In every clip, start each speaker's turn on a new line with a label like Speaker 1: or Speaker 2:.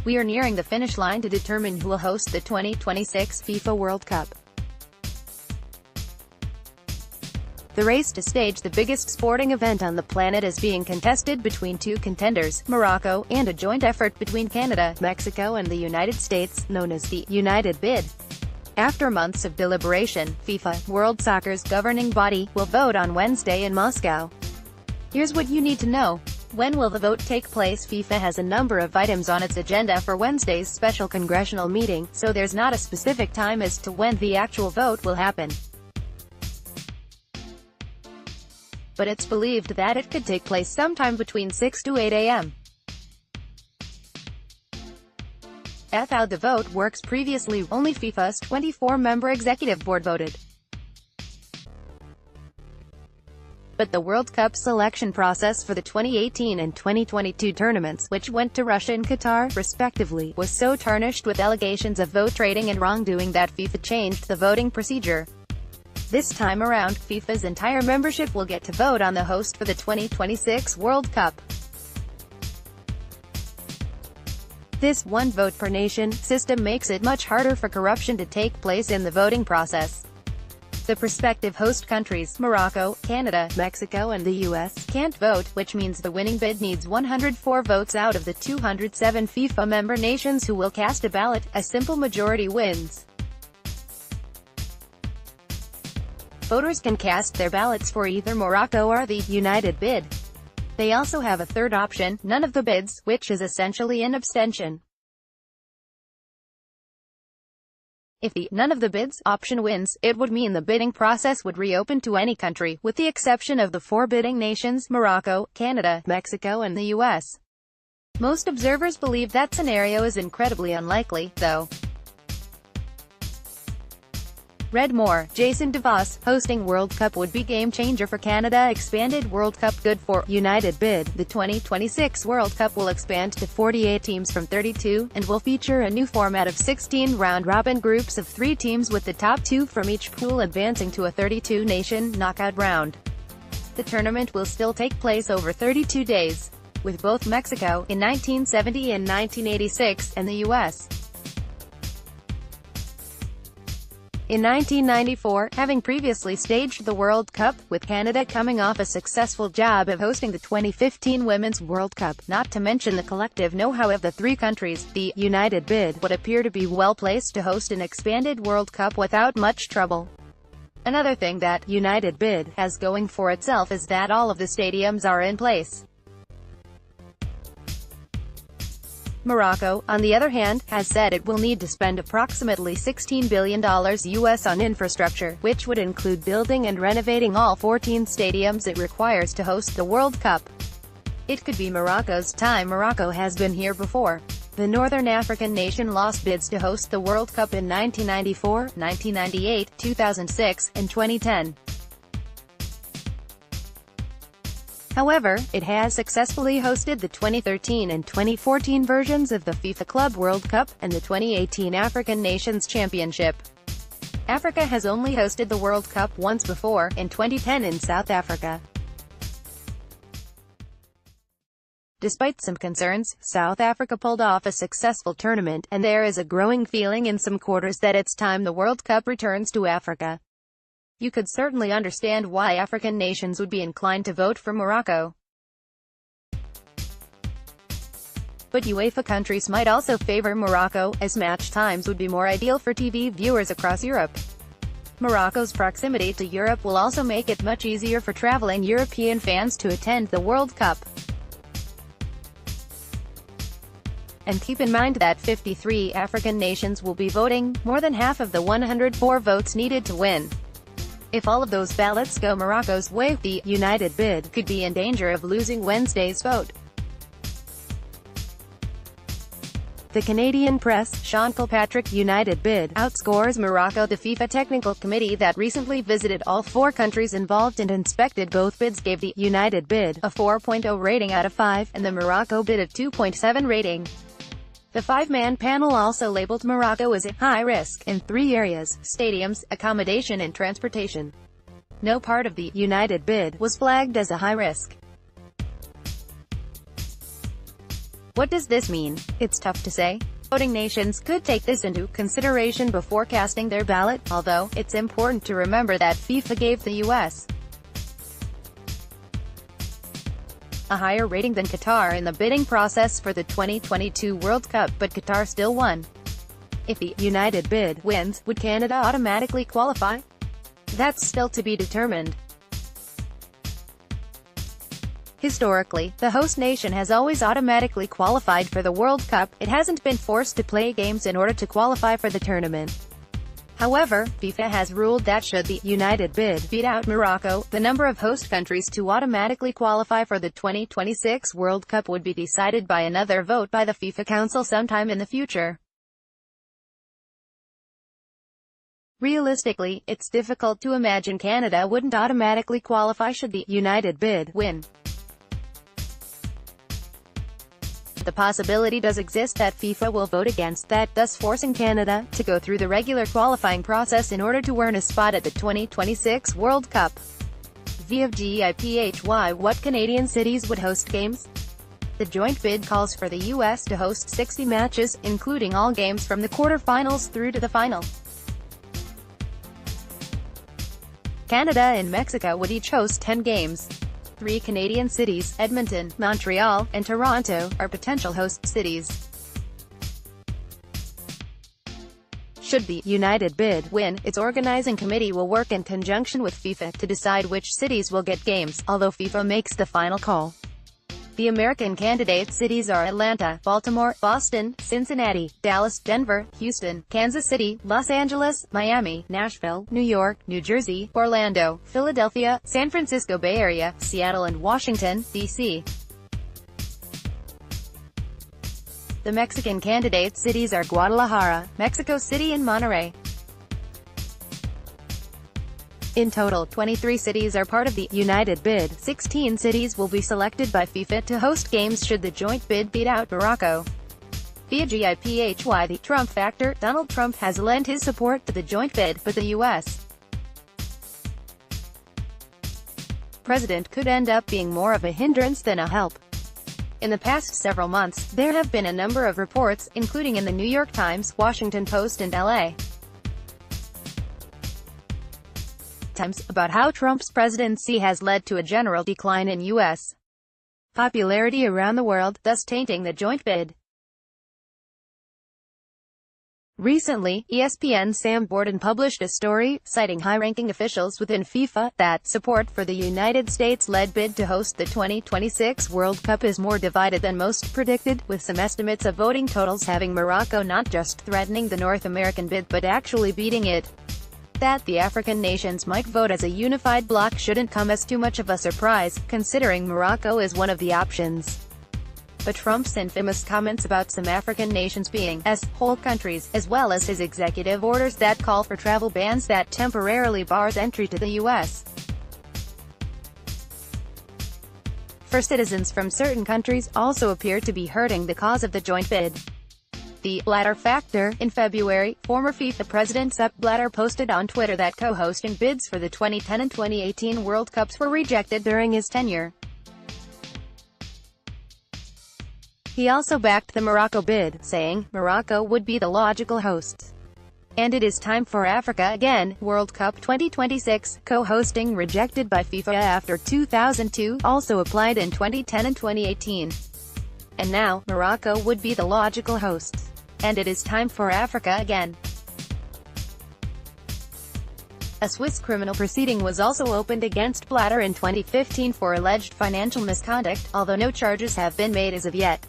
Speaker 1: We are nearing the finish line to determine who will host the 2026 FIFA World Cup. The race to stage the biggest sporting event on the planet is being contested between two contenders, Morocco, and a joint effort between Canada, Mexico and the United States, known as the United Bid. After months of deliberation, FIFA, World Soccer's governing body, will vote on Wednesday in Moscow. Here's what you need to know. When will the vote take place? FIFA has a number of items on its agenda for Wednesday's special congressional meeting, so there's not a specific time as to when the actual vote will happen. But it's believed that it could take place sometime between 6 to 8 a.m. That's how the vote works. Previously, only FIFA's 24-member executive board voted. But the World Cup selection process for the 2018 and 2022 tournaments, which went to Russia and Qatar, respectively, was so tarnished with allegations of vote trading and wrongdoing that FIFA changed the voting procedure. This time around, FIFA's entire membership will get to vote on the host for the 2026 World Cup. This one-vote-per-nation system makes it much harder for corruption to take place in the voting process. The prospective host countries, Morocco, Canada, Mexico and the US, can't vote, which means the winning bid needs 104 votes out of the 207 FIFA member nations who will cast a ballot. A simple majority wins. Voters can cast their ballots for either Morocco or the United Bid. They also have a third option, none of the bids, which is essentially an abstention. If the none of the bids option wins, it would mean the bidding process would reopen to any country, with the exception of the four bidding nations, Morocco, Canada, Mexico and the US. Most observers believe that scenario is incredibly unlikely, though. Read more. Jason DeVos, hosting World Cup would be game changer for Canada. Expanded World Cup good for United Bid. The 2026 World Cup will expand to 48 teams from 32, and will feature a new format of 16 round-robin groups of 3 teams, with the top 2 from each pool advancing to a 32-nation knockout round. The tournament will still take place over 32 days, with both Mexico, in 1970 and 1986, and the US. In 1994, having previously staged the World Cup, with Canada coming off a successful job of hosting the 2015 Women's World Cup, not to mention the collective know-how of the 3 countries, the United Bid would appear to be well-placed to host an expanded World Cup without much trouble. Another thing that United Bid has going for itself is that all of the stadiums are in place. Morocco, on the other hand, has said it will need to spend approximately $16 billion US on infrastructure, which would include building and renovating all 14 stadiums it requires to host the World Cup. It could be Morocco's time. Morocco has been here before. The Northern African nation lost bids to host the World Cup in 1994, 1998, 2006, and 2010. However, it has successfully hosted the 2013 and 2014 versions of the FIFA Club World Cup, and the 2018 African Nations Championship. Africa has only hosted the World Cup once before, in 2010 in South Africa. Despite some concerns, South Africa pulled off a successful tournament, and there is a growing feeling in some quarters that it's time the World Cup returns to Africa. You could certainly understand why African nations would be inclined to vote for Morocco. But UEFA countries might also favor Morocco, as match times would be more ideal for TV viewers across Europe. Morocco's proximity to Europe will also make it much easier for traveling European fans to attend the World Cup. And keep in mind that 53 African nations will be voting, more than half of the 104 votes needed to win. If all of those ballots go Morocco's way, the United Bid could be in danger of losing Wednesday's vote. The Canadian press, Sean Kilpatrick, United Bid outscores Morocco. The FIFA Technical Committee that recently visited all 4 countries involved and inspected both bids gave the United Bid a 4.0 rating out of 5, and the Morocco bid a 2.7 rating. The 5-man panel also labeled Morocco as a high risk in 3 areas: stadiums, accommodation and transportation. No part of the United Bid was flagged as a high risk. What does this mean? It's tough to say. Voting nations could take this into consideration before casting their ballot, although, it's important to remember that FIFA gave the U.S. a higher rating than Qatar in the bidding process for the 2022 World Cup, but Qatar still won. If the United bid wins, would Canada automatically qualify? That's still to be determined. Historically, the host nation has always automatically qualified for the World Cup. It hasn't been forced to play games in order to qualify for the tournament. However, FIFA has ruled that should the United bid beat out Morocco, the number of host countries to automatically qualify for the 2026 World Cup would be decided by another vote by the FIFA Council sometime in the future. Realistically, it's difficult to imagine Canada wouldn't automatically qualify should the United bid win. The possibility does exist that FIFA will vote against that, thus forcing Canada to go through the regular qualifying process in order to earn a spot at the 2026 World Cup. VFGIPHY. What Canadian cities would host games? The joint bid calls for the U.S. to host 60 matches, including all games from the quarter-finals through to the final. Canada and Mexico would each host 10 games. 3 Canadian cities, Edmonton, Montreal, and Toronto, are potential host cities. Should the United bid win, its organizing committee will work in conjunction with FIFA to decide which cities will get games, although FIFA makes the final call. The American candidate cities are Atlanta, Baltimore, Boston, Cincinnati, Dallas, Denver, Houston, Kansas City, Los Angeles, Miami, Nashville, New York, New Jersey, Orlando, Philadelphia, San Francisco Bay Area, Seattle and Washington, D.C. The Mexican candidate cities are Guadalajara, Mexico City and Monterrey. In total, 23 cities are part of the United bid. 16 cities will be selected by FIFA to host games should the joint bid beat out Morocco. Via GIPHY. The Trump factor. Donald Trump has lent his support to the joint bid, but the U.S. president could end up being more of a hindrance than a help. In the past several months, there have been a number of reports, including in the New York Times, Washington Post and LA Times, about how Trump's presidency has led to a general decline in U.S. popularity around the world, thus tainting the joint bid. Recently, ESPN's Sam Borden published a story, citing high-ranking officials within FIFA, that support for the United States-led bid to host the 2026 World Cup is more divided than most predicted, with some estimates of voting totals having Morocco not just threatening the North American bid but actually beating it. That the African nations might vote as a unified bloc shouldn't come as too much of a surprise, considering Morocco is one of the options. But Trump's infamous comments about some African nations being whole countries, as well as his executive orders that call for travel bans that temporarily bars entry to the U.S. for citizens from certain countries, also appear to be hurting the cause of the joint bid. The Blatter factor. In February, former FIFA president Sepp Blatter posted on Twitter that co-hosting bids for the 2010 and 2018 World Cups were rejected during his tenure. He also backed the Morocco bid, saying, Morocco would be the logical host. And it is time for Africa again. World Cup 2026, co-hosting rejected by FIFA after 2002, also applied in 2010 and 2018. And now, Morocco would be the logical host. And it is time for Africa again. A Swiss criminal proceeding was also opened against Blatter in 2015 for alleged financial misconduct, although no charges have been made as of yet.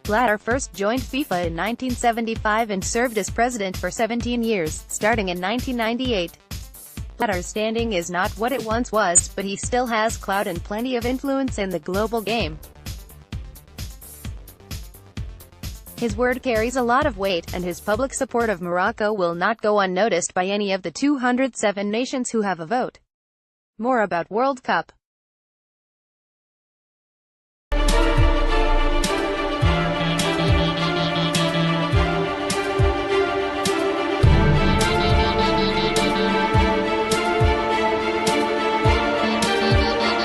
Speaker 1: Blatter first joined FIFA in 1975 and served as president for 17 years, starting in 1998. Blatter's standing is not what it once was, but he still has clout and plenty of influence in the global game. His word carries a lot of weight, and his public support of Morocco will not go unnoticed by any of the 207 nations who have a vote. More about World Cup.